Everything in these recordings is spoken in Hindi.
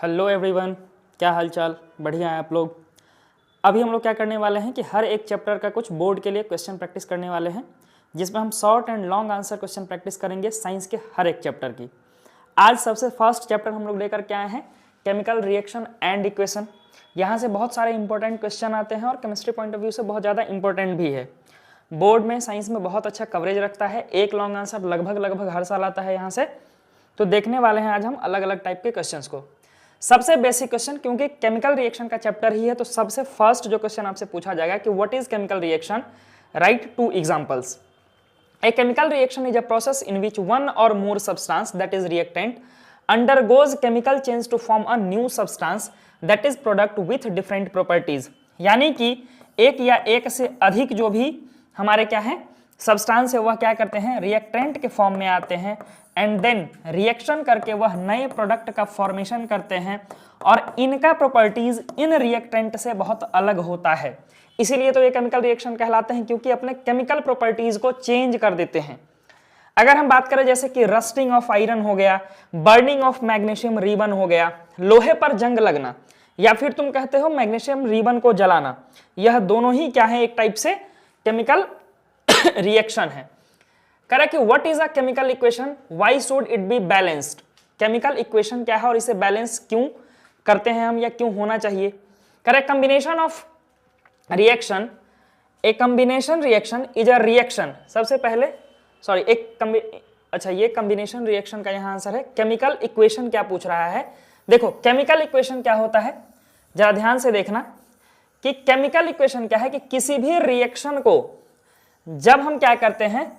हेलो एवरीवन, क्या हालचाल? बढ़िया है आप लोग। अभी हम लोग क्या करने वाले हैं कि हर एक चैप्टर का कुछ बोर्ड के लिए क्वेश्चन प्रैक्टिस करने वाले हैं, जिसमें हम short and long answer question practice करेंगे साइंस के हर एक चैप्टर की। आज सबसे फर्स्ट चैप्टर हम लोग लेकर के आए हैं केमिकल रिएक्शन एंड इक्वेशन। यहाँ से बहुत सारे इंपॉर्टेंट क्वेश्चन आते हैं और केमिस्ट्री पॉइंट ऑफ व्यू से बहुत ज़्यादा इंपॉर्टेंट भी है। बोर्ड में साइंस में बहुत अच्छा कवरेज रखता है, एक लॉन्ग आंसर लगभग हर साल आता है यहाँ से। तो देखने वाले हैं आज हम अलग अलग टाइप के क्वेश्चंस को। सबसे बेसिक क्वेश्चन, क्योंकि केमिकल रिएक्शन का चैप्टर ही है, तो सबसे फर्स्ट जो क्वेश्चन आपसे पूछा जाएगा कि what is chemical reaction, right 2 examples. A chemical reaction is a process in which one or more substance, that is reactant, undergoes chemical change to form a new substance that is product with different properties। यानी कि एक या एक से अधिक जो भी हमारे क्या है सब्सटेंस है वह क्या करते हैं, रिएक्टेंट के फॉर्म में आते हैं एंड देन रिएक्शन करके वह नए प्रोडक्ट का फॉर्मेशन करते हैं और इनका प्रॉपर्टीज इन रिएक्टेंट से बहुत अलग होता है। इसीलिए तो ये केमिकल रिएक्शन कहलाते हैं, क्योंकि अपने केमिकल प्रॉपर्टीज को चेंज कर देते हैं। अगर हम बात करें जैसे कि रस्टिंग ऑफ आयरन हो गया, बर्निंग ऑफ मैग्नीशियम रिबन हो गया, लोहे पर जंग लगना, या फिर तुम कहते हो मैग्नीशियम रिबन को जलाना, यह दोनों ही क्या है, एक टाइप से केमिकल रिएक्शन है। करेक्ट कि what is a chemical equation, why should it be balanced. Chemical equation क्या है और इसे बैलेंस क्यों करते हैं हम, या क्यों होना चाहिए। Correct, combination of reaction, a combination reaction is a reaction. सबसे पहले ये कॉम्बिनेशन रिएक्शन का यहां आंसर है। केमिकल इक्वेशन क्या पूछ रहा है, देखो केमिकल इक्वेशन क्या होता है, जरा ध्यान से देखना कि केमिकल इक्वेशन क्या है कि किसी भी रिएक्शन को जब हम क्या करते हैं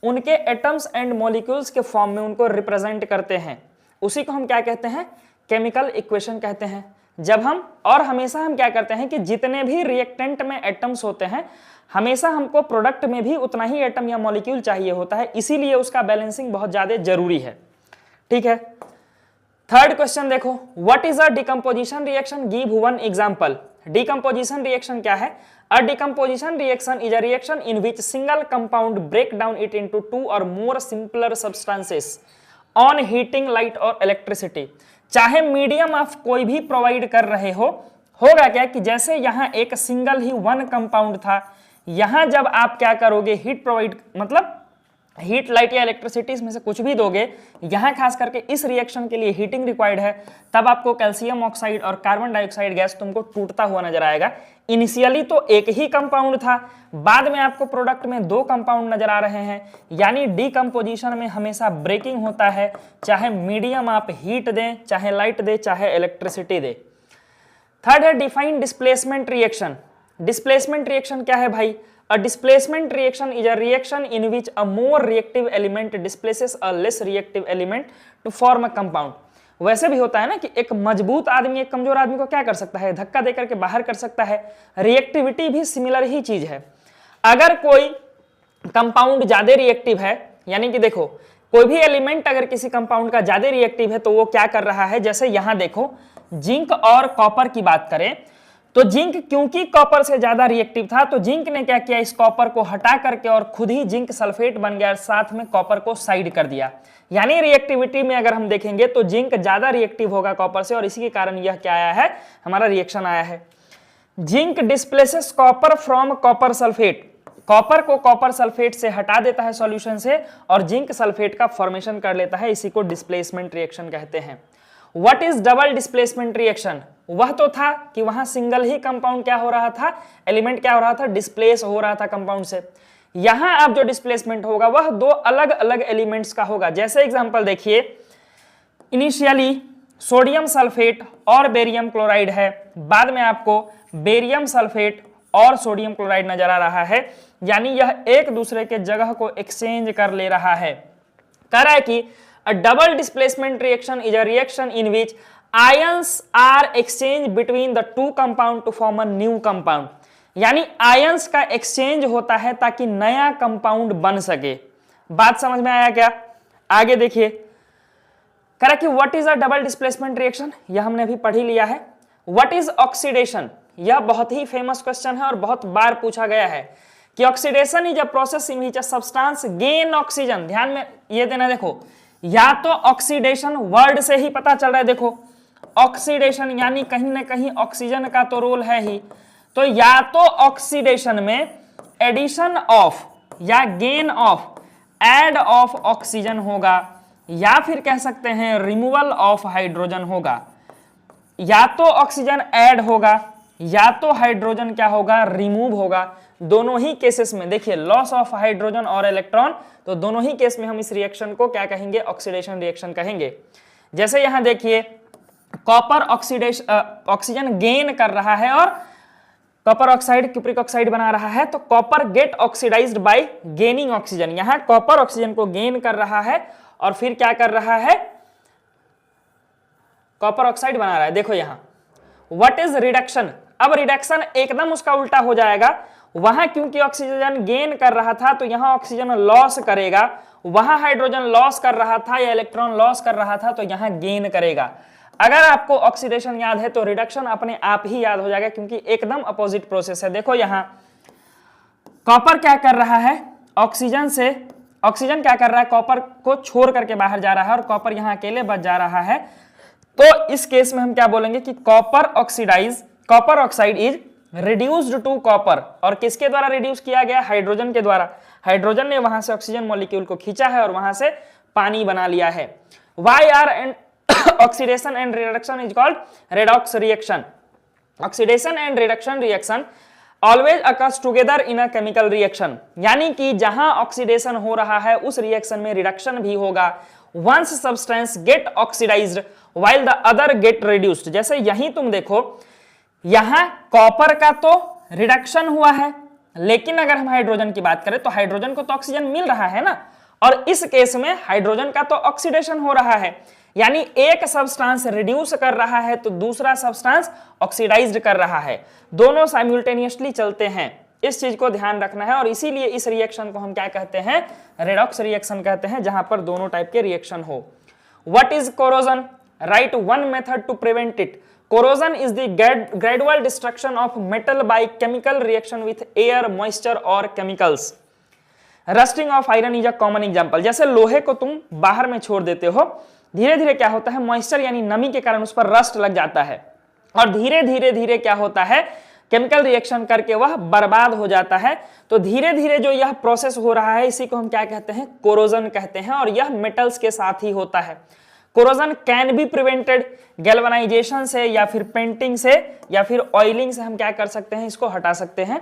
उनके एटम्स एंड मॉलिक्यूल्स के फॉर्म में उनको रिप्रेजेंट करते हैं, उसी को हम क्या कहते हैं, केमिकल इक्वेशन कहते हैं। जब हम और हमेशा हम क्या करते हैं कि जितने भी रिएक्टेंट में एटम्स होते हैं हमेशा हमको प्रोडक्ट में भी उतना ही एटम या मॉलिक्यूल चाहिए होता है, इसीलिए उसका बैलेंसिंग बहुत ज्यादा जरूरी है। ठीक है, थर्ड क्वेश्चन देखो, what is a decomposition reaction, give one example. Decomposition reaction क्या है, a decomposition reaction is a reaction in which single compound break down it into 2 और more simpler substances on heating, light और इलेक्ट्रिसिटी। चाहे मीडियम आप कोई भी प्रोवाइड कर रहे हो, होगा क्या कि जैसे यहां एक सिंगल ही वन कंपाउंड था, यहां जब आप क्या करोगे हीट प्रोवाइड, मतलब हीट, लाइट या इलेक्ट्रिसिटी में से कुछ भी दोगे, यहां खास करके इस रिएक्शन के लिए हीटिंग रिक्वायर्ड है, तब आपको कैल्शियम ऑक्साइड और कार्बन डाइऑक्साइड गैस तुमको टूटता हुआ नजर आएगा। इनिशियली तो एक ही कंपाउंड था, बाद में आपको प्रोडक्ट में 2 कंपाउंड नजर आ रहे हैं, यानी डीकंपोजिशन में हमेशा ब्रेकिंग होता है, चाहे मीडियम आप हीट दें, चाहे लाइट दे, चाहे इलेक्ट्रिसिटी दे। थर्ड है define displacement reaction. Displacement reaction क्या है भाई, a displacement reaction is a reaction in which a more reactive element displaces a less reactive element to form a compound। वैसे भी होता है ना कि एक मजबूत आदमी एक कमजोर आदमी को क्या कर सकता है, धक्का देकर के बाहर कर सकता है। रिएक्टिविटी भी सिमिलर ही चीज है। अगर कोई कंपाउंड ज्यादा रिएक्टिव है, यानी कि देखो कोई भी एलिमेंट अगर किसी कंपाउंड का ज्यादा रिएक्टिव है तो वो क्या कर रहा है, जैसे यहां देखो जिंक और कॉपर की बात करें तो जिंक क्योंकि कॉपर से ज्यादा रिएक्टिव था तो जिंक ने क्या किया, इस कॉपर को हटा करके और खुद ही जिंक सल्फेट बन गया, साथ में कॉपर को साइड कर दिया। यानी रिएक्टिविटी में अगर हम देखेंगे तो जिंक ज्यादा रिएक्टिव होगा कॉपर से, और इसी के कारण यह क्या आया है, हमारा रिएक्शन आया है। Zinc displaces copper from copper sulphate, copper को कॉपर सल्फेट से हटा देता है सॉल्यूशन से और जिंक सल्फेट का फॉर्मेशन कर लेता है, इसी को डिस्प्लेसमेंट रिएक्शन कहते हैं। What is double displacement reaction, वह तो था कि वहां सिंगल ही कंपाउंड क्या हो रहा था, एलिमेंट क्या हो रहा था, डिस्प्लेस हो रहा था कंपाउंड से। यहां अब जो डिस्प्लेसमेंट होगा वह 2 अलग अलग एलिमेंट्स का होगा। जैसे एग्जांपल देखिए, इनिशियली सोडियम सल्फेट और बेरियम क्लोराइड है, बाद में आपको बेरियम सल्फेट और सोडियम क्लोराइड नजर आ रहा है, यानी यह एक दूसरे के जगह को एक्सचेंज कर ले रहा है। कह रहा है कि a double displacement reaction is a reaction in which ions are exchanged between the 2 compound to form a new compound। यानी आयंस का एक्सचेंज होता है ताकि नया कंपाउंड बन सके। बात समझ में आया क्या? आगे देखिए, कह कि what is a double displacement reaction, यह हमने अभी पढ़ ही लिया है। व्हाट इज ऑक्सीडेशन, यह बहुत ही फेमस क्वेश्चन है और बहुत बार पूछा गया है कि oxidation is a process in which a substance gain oxygen. ध्यान में ये देना, देखो या तो ऑक्सीडेशन वर्ड से ही पता चल रहा है, देखो ऑक्सीडेशन, यानी कहीं ना कहीं ऑक्सीजन का तो रोल है ही, तो या तो ऑक्सीडेशन में एडिशन ऑफ या gain of, add of oxygen होगा, या फिर कह सकते हैं रिमूवल ऑफ हाइड्रोजन होगा। या तो ऑक्सीजन ऐड होगा या तो हाइड्रोजन क्या होगा, रिमूव होगा। दोनों ही केसेस में देखिए लॉस ऑफ हाइड्रोजन और इलेक्ट्रॉन, तो दोनों ही केस में हम इस रिएक्शन को क्या कहेंगे, ऑक्सीडेशन रिएक्शन कहेंगे। जैसे यहां देखिए कॉपर ऑक्सीजन गेन कर रहा है और कॉपर ऑक्साइड क्यूप्रिक ऑक्साइड बना रहा है, तो copper get oxidised by gaining oxygen. यहां कॉपर ऑक्सीजन को गेन कर रहा है और फिर क्या कर रहा है, कॉपर ऑक्साइड बना रहा है। देखो यहां व्हाट इज रिडक्शन, अब रिडक्शन एकदम उसका उल्टा हो जाएगा। वहां क्योंकि ऑक्सीजन गेन कर रहा था तो यहां ऑक्सीजन लॉस करेगा, वहां हाइड्रोजन लॉस कर रहा था या इलेक्ट्रॉन लॉस कर रहा था तो यहां गेन करेगा। अगर आपको ऑक्सीडेशन याद है तो रिडक्शन अपने आप ही याद हो जाएगा, क्योंकि एकदम अपोजिट प्रोसेस है। देखो यहां कॉपर क्या कर रहा है, ऑक्सीजन क्या कर रहा है, कॉपर को छोड़ करके बाहर जा रहा है और कॉपर यहां अकेले बच जा रहा है। तो इस केस में हम क्या बोलेंगे कि copper oxide is reduced to copper, और किसके द्वारा रिड्यूस किया गया, हाइड्रोजन के द्वारा। हाइड्रोजन ने वहां से ऑक्सीजन मॉलिक्यूल को खींचा है और वहां से पानी बना लिया है। Why are and oxidation and reduction is called redox reaction. Oxidation and reduction reaction always occurs together in a chemical reaction, यानी कि जहां ऑक्सीडेशन हो रहा है उस रिएक्शन में रिडक्शन भी होगा। Once substance get oxidised while the other get reduced. जैसे यहीं तुम देखो यहां कॉपर का तो रिडक्शन हुआ है, लेकिन अगर हम हाइड्रोजन की बात करें तो हाइड्रोजन को तो ऑक्सीजन मिल रहा है ना, और इस केस में हाइड्रोजन का तो ऑक्सीडेशन हो रहा है, यानी एक सब्सटेंस रिड्यूस कर रहा है तो दूसरा सब्सटेंस ऑक्सीडाइज्ड कर रहा है। दोनों साइमल्टेनियसली चलते हैं, इस चीज को ध्यान रखना है। और इसीलिए इस रिएक्शन को हम क्या कहते हैं, रेडॉक्स रिएक्शन कहते हैं, जहां पर दोनों टाइप के रिएक्शन हो। What is corrosion, write one method to prevent it. Corrosion is the gradual destruction of metal by chemical reaction with air, moisture or chemicals. Rusting of iron is a common example. जैसे लोहे को तुम बाहर में छोड़ देते हो, धीरे धीरे क्या होता है, मॉइस्चर यानी नमी के कारण उस पर रस्ट लग जाता है, और धीरे धीरे धीरे क्या होता है, केमिकल रिएक्शन करके वह बर्बाद हो जाता है। तो धीरे धीरे जो यह प्रोसेस हो रहा है इसी को हम क्या कहते हैं, कोरोजन कहते हैं, और यह मेटल्स के साथ ही होता है। Corrosion can be prevented galvanisation से या फिर पेंटिंग से या फिर ऑयलिंग से हम क्या कर सकते हैं, इसको हटा सकते हैं।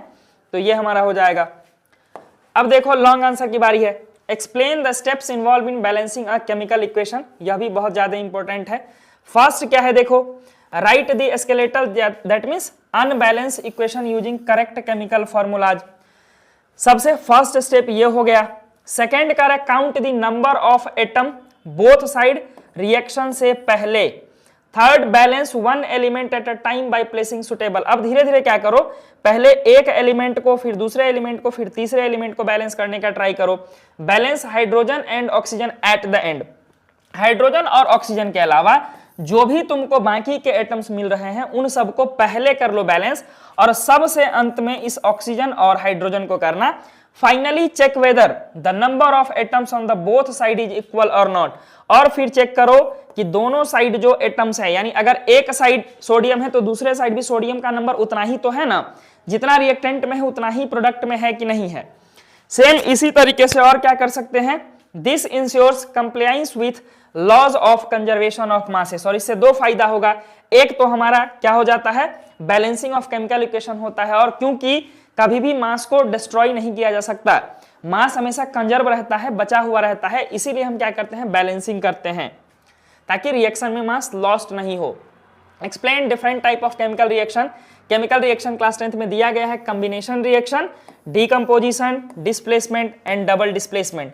तो ये हमारा हो जाएगा। अब देखो लॉन्ग आंसर की बारी है। Explain the steps involve in balancing a chemical equation, यह भी बहुत ज्यादा इंपॉर्टेंट है। फर्स्ट क्या है, देखो right the skeletal that means unbalance equation using correct chemical formulas. सबसे फर्स्ट स्टेप ये हो गया। सेकेंड कर count the number of atom both side reaction से पहले। Third balance one element at a time by placing suitable. अब धीरे धीरे क्या करो, पहले एक एलिमेंट को, फिर दूसरे एलिमेंट को, फिर तीसरे एलिमेंट को बैलेंस करने का ट्राई करो। Balance hydrogen and oxygen at the end. Hydrogen और ऑक्सीजन के अलावा जो भी तुमको बाकी के एटम्स मिल रहे हैं उन सबको पहले कर लो बैलेंस, और सबसे अंत में इस ऑक्सीजन और हाइड्रोजन को करना। Finally check whether the number of atoms on the both side is equal और नॉट। और फिर चेक करो कि दोनों साइड जो एटम्स है, यानी अगर एक साइड सोडियम है तो दूसरे साइड भी सोडियम का नंबर उतना ही तो है ना, जितना रिएक्टेंट में है उतना ही प्रोडक्ट में है कि नहीं है। सेम इसी तरीके से और क्या कर सकते हैं, this ensures compliance with laws of conservation of masses. और इससे दो फायदा होगा, एक तो हमारा क्या हो जाता है, बैलेंसिंग ऑफ केमिकल इक्वेशन होता है, और क्योंकि कभी भी मास को डिस्ट्रॉय नहीं किया जा सकता, मास हमेशा कंजर्व रहता है, बचा हुआ रहता है, इसीलिए हम क्या करते हैं, बैलेंसिंग करते हैं ताकि रिएक्शन में मास लॉस्ट नहीं हो। Explain different type of chemical reaction. Chemical reaction class 10th में दिया गया है, combination reaction, decomposition, displacement and double displacement.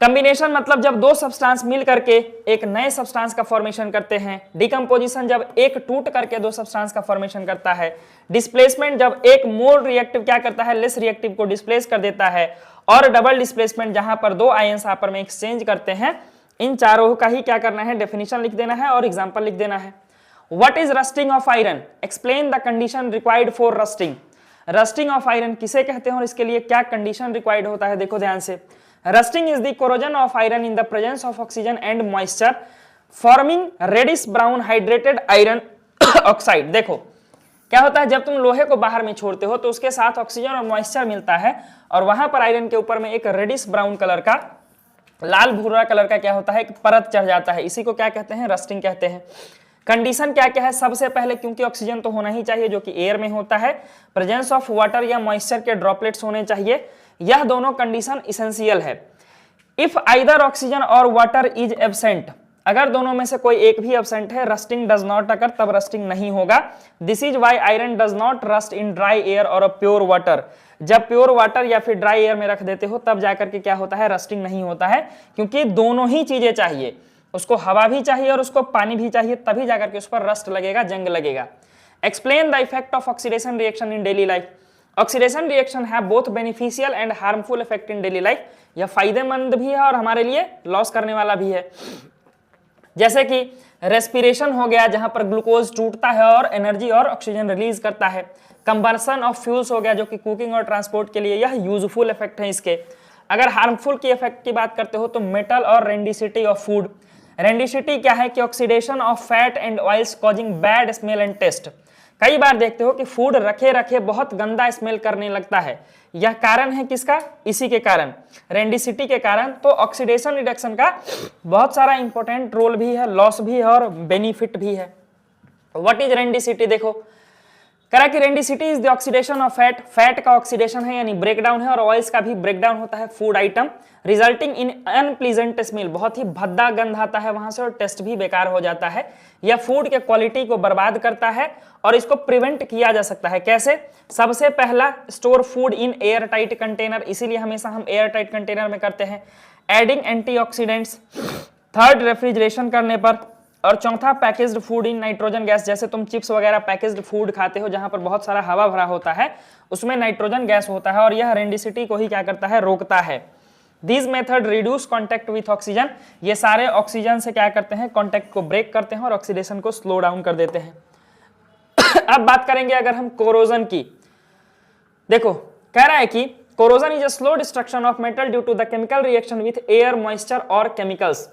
Combination मतलब जब दो सब्सटेंस मिल करके एक नए सब्सटेंस का फॉर्मेशन करते हैं। डिकम्पोजिशन जब एक टूट करके दो सब्सटेंस का फॉर्मेशन करता है। डिस्प्लेसमेंट जब एक मोर रिएक्टिव क्या करता है, लेस रिएक्टिव को डिस्प्लेस कर देता है। और डबल डिस्प्लेसमेंट जहां पर दो आयंस आपस में एक्सचेंज करते हैं। इन चारों का ही क्या करना है, डेफिनेशन लिख देना है और एग्जांपल लिख देना है। What is rusting of iron, explain the condition required for rusting. Rusting of iron किसे कहते हैं और इसके लिए क्या कंडीशन रिक्वायर्ड होता है, देखो ध्यान से। Rusting is the corrosion of iron in the presence of oxygen and moisture forming reddish brown hydrated iron oxide. देखो क्या होता है, जब तुम लोहे को बाहर में छोड़ते हो तो उसके साथ ऑक्सीजन और मॉइस्चर मिलता है और वहां पर आयरन के ऊपर में एक रेडिश ब्राउन कलर का, लाल भूरा कलर का क्या होता है, एक परत चढ़ जाता है। इसी को क्या कहते हैं, रस्टिंग कहते हैं। कंडीशन क्या क्या है, सबसे पहले क्योंकि ऑक्सीजन तो होना ही चाहिए जो कि एयर में होता है, प्रेजेंस ऑफ वाटर या मॉइस्चर के ड्रॉपलेट्स होने चाहिए, यह दोनों कंडीशन इसेंशियल है। इफ आइदर ऑक्सीजन और वाटर इज एब्सेंट, अगर दोनों में से कोई एक भी एब्सेंट है, रस्टिंग डज नॉट अकर, तब रस्टिंग नहीं होगा। This is why iron does not rust in dry air और प्योर वाटर। जब प्योर वाटर या फिर ड्राई एयर में रख देते हो तब जाकर के क्या होता है, रस्टिंग नहीं होता है, क्योंकि दोनों ही चीजें चाहिए, उसको हवा भी चाहिए और उसको पानी भी चाहिए, तभी जाकर के उस पर रस्ट लगेगा, जंग लगेगा। Explain the effect of oxidation reaction in daily life. Oxidation reaction है both beneficial and harmful effect in daily life. यह फायदेमंद भी है और हमारे लिए लॉस करने वाला भी है। जैसे कि रेस्पिरेशन हो गया, जहां पर ग्लूकोज टूटता है और एनर्जी और ऑक्सीजन रिलीज करता है। कंबर्सन ऑफ फ्यूल्स हो गया, जो कि कुकिंग और ट्रांसपोर्ट के लिए यह यूजफुल इफेक्ट है इसके। अगर हार्मफुल की इफेक्ट की बात करते हो तो मेटल और रेंडिसिटी ऑफ फूड। रेंडिसिटी क्या है कि oxidation of fat and oils causing bad smell and taste. कई बार देखते हो कि फूड रखे रखे बहुत गंदा स्मेल करने लगता है, यह कारण है किसका, इसी के कारण, रेंडिसिटी के कारण। तो ऑक्सीडेशन रिडक्शन का बहुत सारा इंपॉर्टेंट रोल भी है, लॉस भी है और बेनिफिट भी है। व्हाट इज रेंडिसिटी, देखो करा कि rancidity is the oxidation of fat, fat का ऑक्सीडेशन है यानी ब्रेकडाउन है, और ऑयल्स का भी ब्रेकडाउन होता है food item, resulting in unpleasant smell, बहुत ही भद्दा गंध आता है वहां से और टेस्ट भी बेकार हो जाता है। यह फूड के क्वालिटी को बर्बाद करता है और इसको प्रिवेंट किया जा सकता है। कैसे, सबसे पहला store food in air tight container, इसीलिए हमेशा हम एयर टाइट कंटेनर में करते हैं। एडिंग एंटीऑक्सीडेंट्स, थर्ड रेफ्रिजरेशन करने पर, और चौथा packaged food in nitrogen gas. जैसे तुम चिप्स वगैरह पैकेज्ड फूड खाते हो जहां पर बहुत सारा हवा भरा होता है, उसमें नाइट्रोजन गैस होता है और यह रेंडिसिटी को ही क्या करता है, रोकता है। These method reduce contact with oxygen, ये सारे ऑक्सीजन से क्या करते हैं, कॉन्टेक्ट को ब्रेक करते हैं और ऑक्सीडेशन को स्लो डाउन कर देते हैं। अब बात करेंगे अगर हम कोरोजन की। देखो कह रहा है कि corrosion is a slow destruction of metal due to the chemical reaction with air, moisture और केमिकल्स।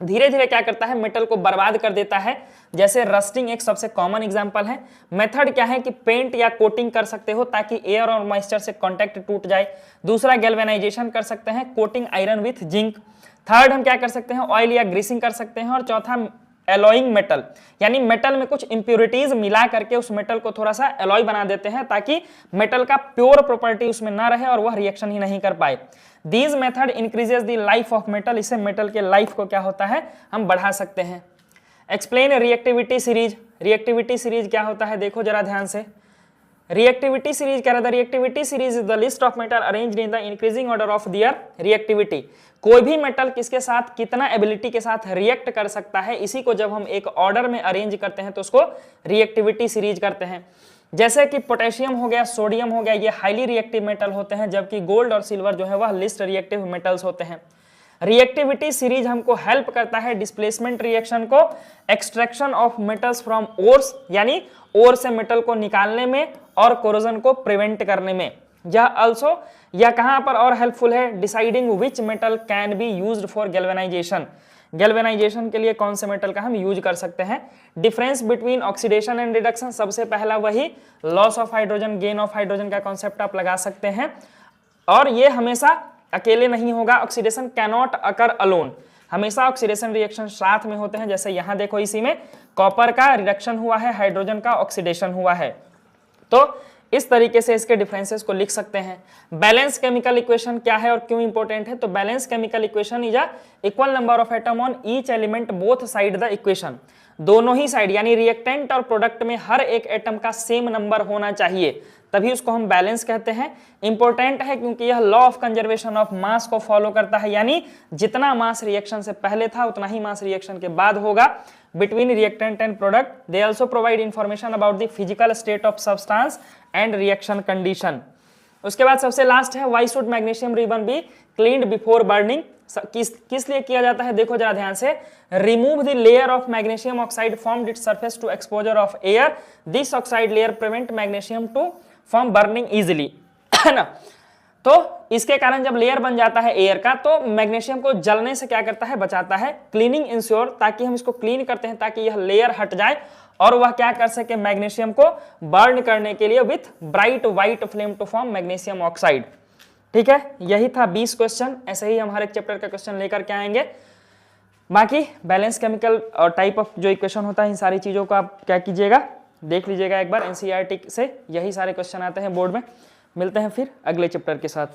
धीरे धीरे क्या करता है, मेटल को बर्बाद कर देता है। जैसे रस्टिंग एक सबसे कॉमन एग्जांपल है। मेथड क्या है कि पेंट या कोटिंग कर सकते हो ताकि एयर और मॉइस्चर से कांटेक्ट टूट जाए। दूसरा गैल्वेनाइजेशन कर सकते हैं, coating iron with zinc. Third हम क्या कर सकते हैं, ऑयल या ग्रीसिंग कर सकते हैं। और चौथा एलॉइंग मेटल, यानी मेटल में कुछ इंप्योरिटीज मिला करके उस मेटल को थोड़ा सा एलॉय बना देते हैं ताकि मेटल का प्योर प्रॉपर्टी उसमें ना रहे और वह रिएक्शन ही नहीं कर पाए। These method increases the life of metal, इससे मेटल के लाइफ को क्या होता है, हम बढ़ा सकते हैं। Explain reactivity series. Reactivity series क्या होता है, देखो जरा ध्यान से। रिएक्टिविटी सीरीज कह रहा था, reactivity series is the list of metal arranged in the increasing order of their reactivity. कोई भी मेटल किसके साथ कितना एबिलिटी के साथ रिएक्ट कर सकता है, इसी को जब हम एक ऑर्डर में अरेंज करते हैं तो उसको रिएक्टिविटी सीरीज करते हैं। जैसे कि पोटेशियम हो गया, सोडियम हो गया, ये हाईली रिएक्टिव मेटल होते हैं, जबकि गोल्ड और सिल्वर जो है वह लिस्ट रिएक्टिव मेटल्स होते हैं। रिएक्टिविटी सीरीज हमको हेल्प करता है डिस्प्लेसमेंट रिएक्शन को, extraction of metals from ores, यानी ओर से मेटल को निकालने में, और कोरोजन को प्रिवेंट करने में। यह कहां पर और हेल्पफुल है, deciding which metal can be used for galvanisation. Galvanisation के लिए कौन से मेटल का हम यूज कर सकते हैं। Difference between oxidation and reduction, सबसे पहला वही loss of hydrogen, gain of hydrogen का कॉन्सेप्ट आप लगा सकते हैं। और ये हमेशा अकेले नहीं होगा, ऑक्सीडेशन कैनॉट अकर अलोन, हमेशा ऑक्सीडेशन रिएक्शन साथ में होते हैं। जैसे यहां देखो, इसी में कॉपर का रिडक्शन हुआ है, हाइड्रोजन का ऑक्सीडेशन हुआ है। तो इस तरीके से इसके डिफरेंसेस को लिख सकते हैं। बैलेंस केमिकल इक्वेशन क्या है और क्यों इंपॉर्टेंट है, तो balance chemical equation is a equal number of atom on each element both side the equation. दोनों ही साइड यानी रिएक्टेंट और प्रोडक्ट में हर एक एटम का सेम नंबर होना चाहिए, तभी उसको हम बैलेंस कहते हैं। इंपॉर्टेंट है क्योंकि यह law of conservation of mass को फॉलो करता है, यानी जितना मास रिएक्शन से पहले था उतना ही मास रिएक्शन के बाद होगा। Between reactant and product, they also provide information about the physical state of substance and reaction condition. उसके बाद सबसे लास्ट है, why should magnesium ribbon be cleaned before burning? किस लिए किया जाता है, देखो जरा ध्यान से। Remove the layer of magnesium oxide formed its surface to exposure of air. This oxide layer prevent magnesium to from burning easily, है ना। तो इसके कारण जब लेयर बन जाता है एयर का तो मैग्नीशियम को जलने से क्या करता है, बचाता है। क्लीनिंग इंश्योर, ताकि हम इसको क्लीन करते हैं ताकि यह लेयर हट जाए और वह क्या कर सके, मैग्नीशियम को बर्न करने के लिए with bright white flame to form magnesium oxide. ठीक है, यही था 20 क्वेश्चन। ऐसे ही हम हर एक चैप्टर का क्वेश्चन लेकर के आएंगे। बाकी बैलेंस केमिकल और टाइप ऑफ जो इक्वेशन होता है, इन सारी चीजों को आप क्या कीजिएगा, देख लीजिएगा एक बार। एनसीईआरटी से यही सारे क्वेश्चन आते हैं बोर्ड में। मिलते हैं फिर अगले चैप्टर के साथ।